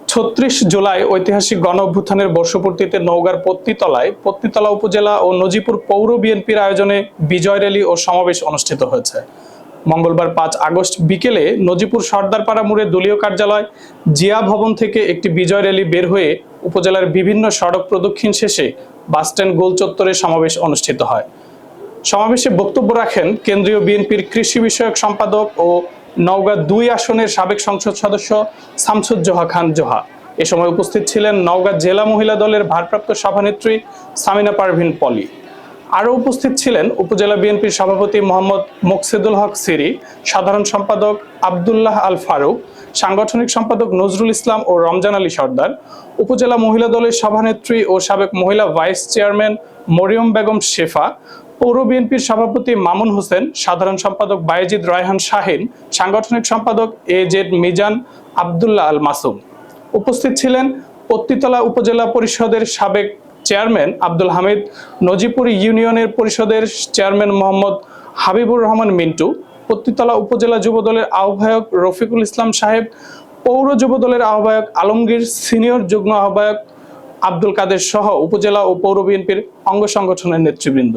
৩৬ জুলাই ঐতিহাসিক গণ অভ্যুত্থানের বর্ষপূর্তিতে নওগাঁর পত্নীতলা উপজেলা ও নজিপুর পৌর বিএনপির আয়োজনে বিজয় র্যালি ও সমাবেশ অনুষ্ঠিত হয়েছে। মঙ্গলবার ৫ আগস্ট বিকেলে নজিপুর সর্দারপাড়া মোড়ে দলীয় কার্যালয় জিয়া ভবন থেকে একটি বিজয় র্যালি বের হয়ে উপজেলার বিভিন্ন সড়ক প্রদক্ষিণ শেষে বাসস্ট্যান্ড গোল চত্বরে সমাবেশ অনুষ্ঠিত হয়। সমাবেশে বক্তব্য রাখেন কেন্দ্রীয় বিএনপির কৃষি বিষয়ক সম্পাদক ও নওগাঁ ২ আসনের সাবেক সংসদ সদস্য শামসুজ্জোহা খান জোহা। এ সময় উপস্থিত ছিলেন নওগাঁ জেলা মহিলা দলের ভারপ্রাপ্ত সভানেত্রী সামিনা পারভিন পলি। আরও উপস্থিত ছিলেন উপজেলা বিএনপির সভাপতি মোহাম্মদ মোকসেদুল হক সিরি, সাধারণ সম্পাদক আব্দুল্লাহ আল ফারুক, সাংগঠনিক সম্পাদক নজরুল ইসলাম ও রমজান আলী সর্দার, উপজেলা মহিলা দলের সভানেত্রী ও সাবেক মহিলা ভাইস চেয়ারম্যান মরিয়ম বেগম শেফা, পৌর বিএনপির সভাপতি মামুন হোসেন, সাধারণ সম্পাদক বায়েজিদ রায়হান শাহিন, সাংগঠনিক সম্পাদক এজেড মিজান, আব্দুল্লাহ আল মাসুম। উপস্থিত ছিলেন পত্নীতলা উপজেলা পরিষদের সাবেক চেয়ারম্যান আব্দুল হামিদ, নজিপুর ইউনিয়নের পরিষদের চেয়ারম্যান মোহাম্মদ হাবিবুর রহমান মিন্টু, পত্নীতলা উপজেলা যুবদলের আহ্বায়ক রফিকুল ইসলাম সাহেব, পৌর যুবদলের আহ্বায়ক আলমগীর, সিনিয়র যুগ্ম আহ্বায়ক আব্দুল কাদের সহ উপজেলা ও পৌর বিএনপির অঙ্গ সংগঠনের নেতৃবৃন্দ।